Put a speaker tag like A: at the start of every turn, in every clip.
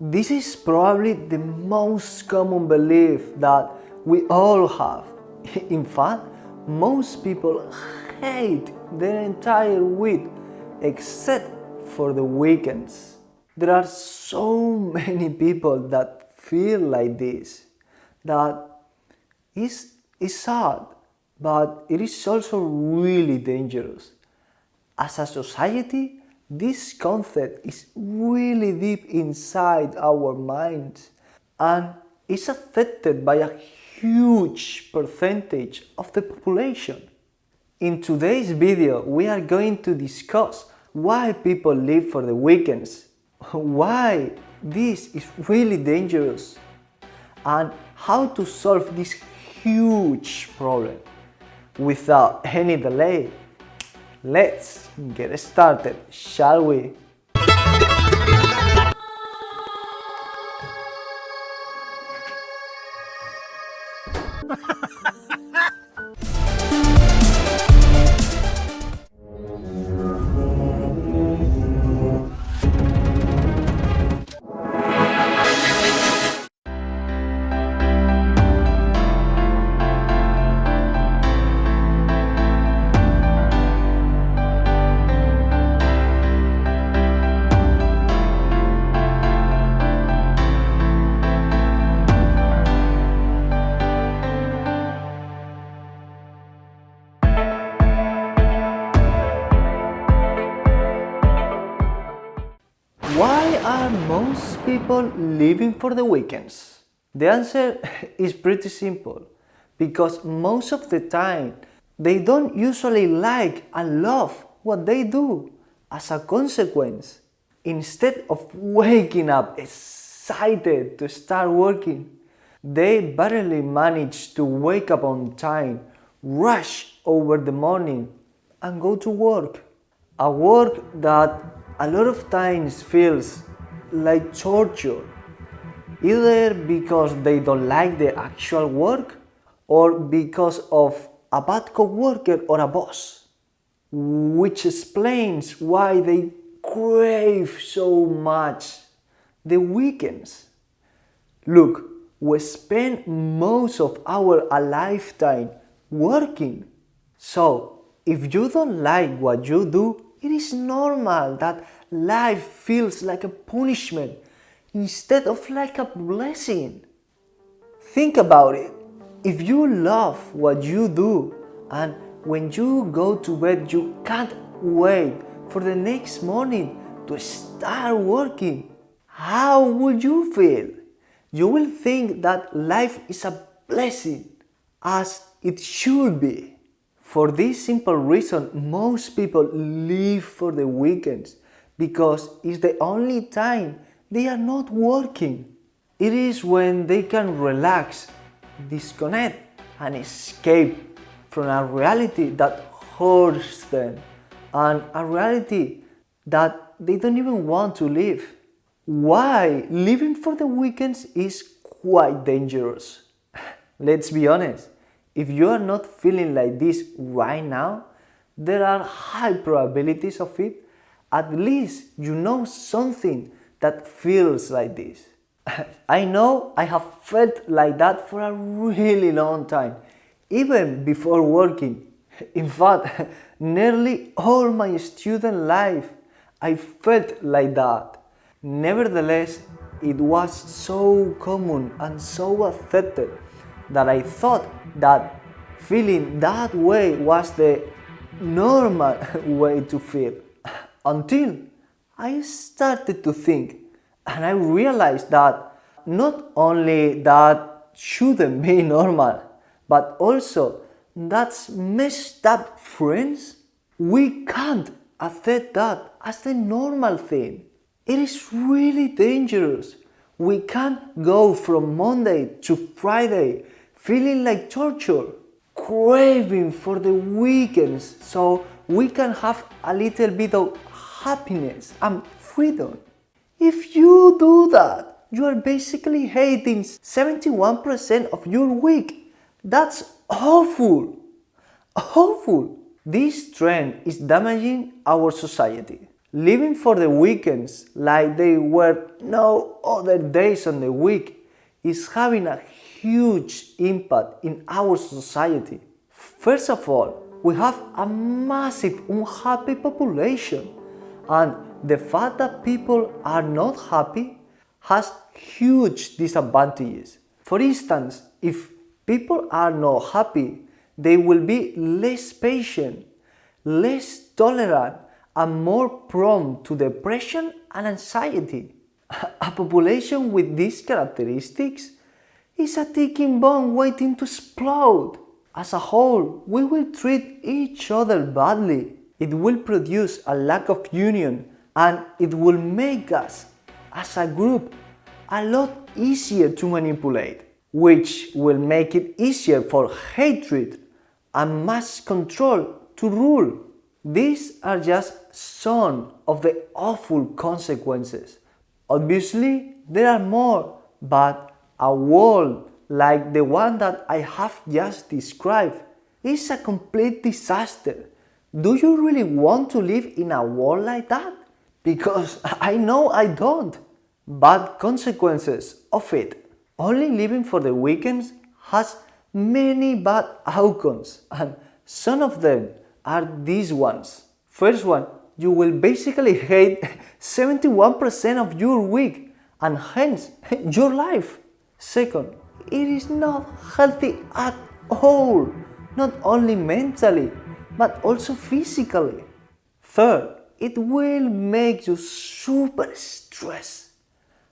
A: This is probably the most common belief that we all have. In fact, most people hate their entire week except for the weekends. There are so many people that feel like this, that is sad, but it is also really dangerous. As a society, this concept is really deep inside our minds and is affected by a huge percentage of the population. In today's video, we are going to discuss why people live for the weekends, why this is really dangerous, and how to solve this huge problem. Without any delay, let's get started, shall we? Why are most people living for the weekends? The answer is pretty simple, because most of the time they don't usually like and love what they do. As a consequence, instead of waking up excited to start working, they barely manage to wake up on time, rush over the morning, and go to work. A work that a lot of times feels like torture, either because they don't like the actual work or because of a bad coworker or a boss, which explains why they crave so much the weekends. Look, we spend most of our lifetime working. So, if you don't like what you do, it is normal that life feels like a punishment instead of like a blessing. Think about it. If you love what you do and when you go to bed you can't wait for the next morning to start working, how would you feel? You will think that life is a blessing, as it should be. For this simple reason, most people live for the weekends, because it's the only time they are not working. It is when they can relax, disconnect, and escape from a reality that hurts them and a reality that they don't even want to live. Why living for the weekends is quite dangerous. Let's be honest, if you are not feeling like this right now, there are high probabilities of it. At least you know something that feels like this. I know I have felt like that for a really long time, even before working. In fact, nearly all my student life I felt like that. Nevertheless, it was so common and so accepted that I thought that feeling that way was the normal way to feel. Until I started to think, and I realized that not only that shouldn't be normal, but also that's messed up, friends. We can't accept that as the normal thing. It is really dangerous. We can't go from Monday to Friday feeling like torture, craving for the weekends so we can have a little bit of happiness and freedom. If you do that, you are basically hating 71% of your week. That's awful. Awful. This trend is damaging our society. Living for the weekends like they were no other days on the week is having a huge impact in our society. First of all, we have a massive unhappy population, and the fact that people are not happy has huge disadvantages. For instance, if people are not happy, they will be less patient, less tolerant, and more prone to depression and anxiety. A population with these characteristics is a ticking bomb waiting to explode. As a whole, we will treat each other badly. It will produce a lack of union, and it will make us, as a group, a lot easier to manipulate, which will make it easier for hatred and mass control to rule. These are just some of the awful consequences. Obviously, there are more, but a world like the one that I have just described is a complete disaster. Do you really want to live in a world like that? Because I know I don't. Bad consequences of it. Only living for the weekends has many bad outcomes, and some of them are these ones. First one, you will basically hate 71% of your week and hence your life. Second, it is not healthy at all, not only mentally, but also physically. Third, it will make you super stressed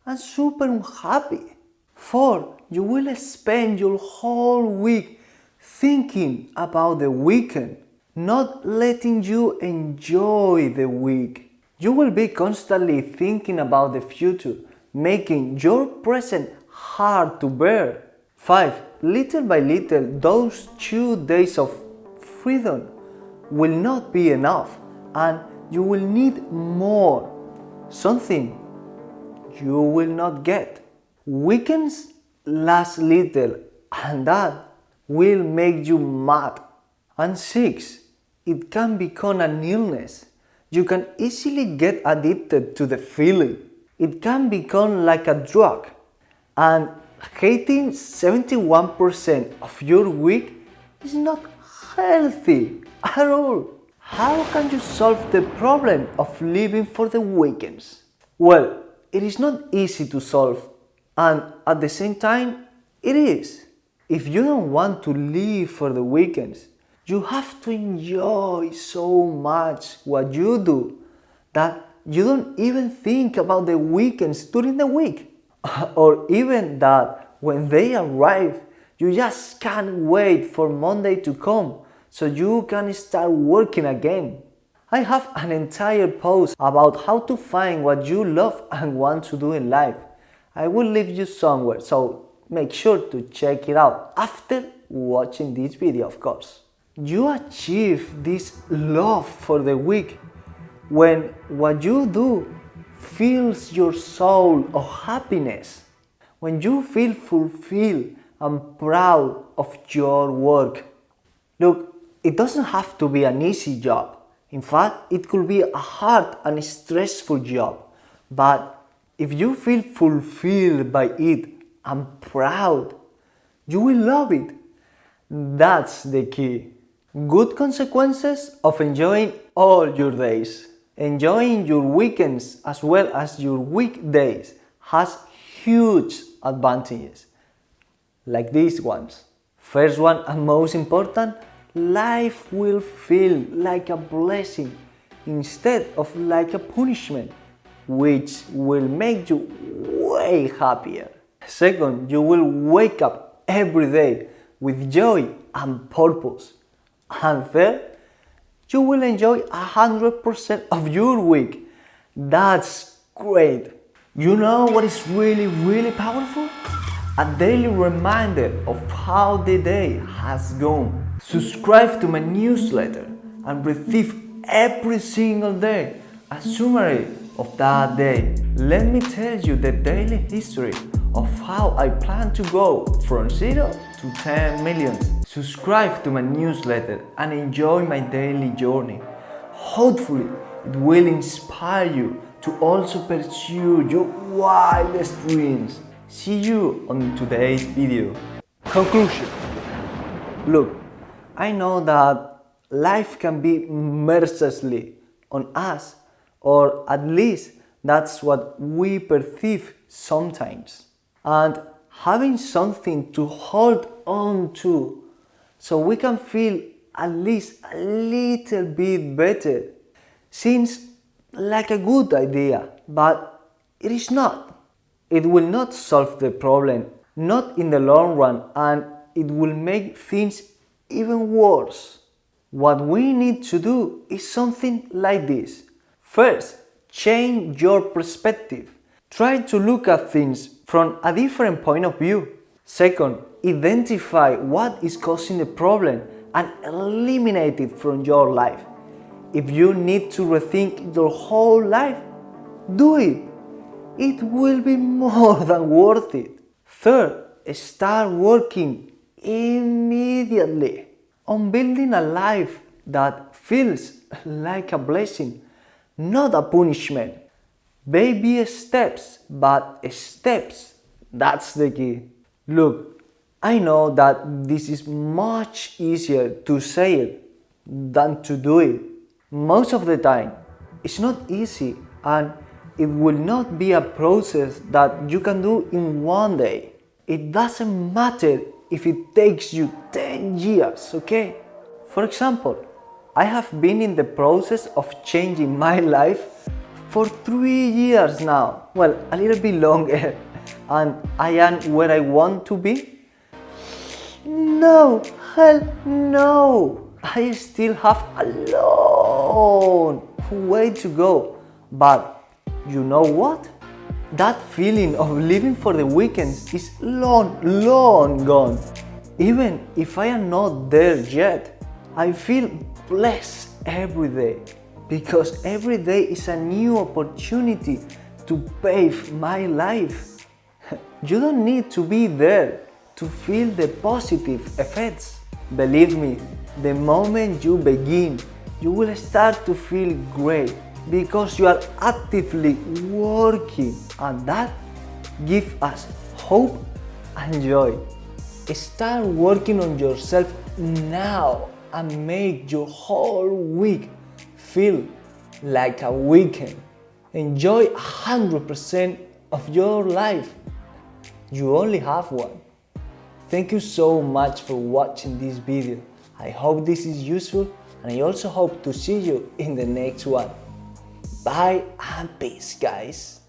A: and super unhappy. Fourth, you will spend your whole week thinking about the weekend, not letting you enjoy the week. You will be constantly thinking about the future, making your present hard to bear. 5. Little by little, those 2 days of freedom will not be enough, and you will need more. Something you will not get. Weekends last little, and that will make you mad. And 6. It can become an illness. You can easily get addicted to the feeling. It can become like a drug. And hating 71% of your week is not healthy at all. How can you solve the problem of living for the weekends? Well, it is not easy to solve, and at the same time, it is. If you don't want to live for the weekends, you have to enjoy so much what you do that you don't even think about the weekends during the week. Or even that when they arrive, you just can't wait for Monday to come so you can start working again. I have an entire post about how to find what you love and want to do in life. I will leave you somewhere, so make sure to check it out after watching this video, of course. You achieve this love for the week when what you do fills your soul of happiness, when you feel fulfilled and proud of your work. Look, it doesn't have to be an easy job. In fact, it could be a hard and stressful job. But if you feel fulfilled by it and proud, you will love it. That's the key. Good consequences of enjoying all your days. Enjoying your weekends as well as your weekdays has huge advantages, like these ones. First one and most important, life will feel like a blessing instead of like a punishment, which will make you way happier. Second, you will wake up every day with joy and purpose. And third, you will enjoy 100% of your week. That's great. You know what is really powerful? A daily reminder of how the day has gone. Subscribe to my newsletter and receive every single day a summary of that day. Let me tell you the daily history of how I plan to go from 0 to 10 million. Subscribe to my newsletter and enjoy my daily journey. Hopefully, It will inspire you to also pursue your wildest dreams. See you on today's video. Conclusion. Look, I know that life can be mercilessly on us, or at least that's what we perceive sometimes. And having something to hold on to so we can feel at least a little bit better seems like a good idea, but it is not. It will not solve the problem, not in the long run, and it will make things even worse. What we need to do is something like this. First, change your perspective. Try to look at things from a different point of view. Second, identify what is causing the problem and eliminate it from your life. If you need to rethink your whole life, do it. It will be more than worth it. Third, start working immediately on building a life that feels like a blessing, not a punishment. Baby steps, but steps. That's the key. Look, I know that this is much easier to say it than to do it. Most of the time, it's not easy, and it will not be a process that you can do in one day. It doesn't matter if it takes you 10 years, okay? For example, I have been in the process of changing my life for 3 years now. Well, a little bit longer. And I am where I want to be? No, hell no. I still have a long way to go. But you know what? That feeling of living for the weekends is long gone. Even if I am not there yet, I feel blessed every day, because every day is a new opportunity to pave my life. You don't need to be there to feel the positive effects. Believe me, the moment you begin, you will start to feel great because you are actively working, and that gives us hope and joy. Start working on yourself now and make your whole week feel like a weekend. Enjoy 100% of your life. You only have one. Thank you so much for watching this video. I hope this is useful, and I also hope to see you in the next one. Bye and peace, guys.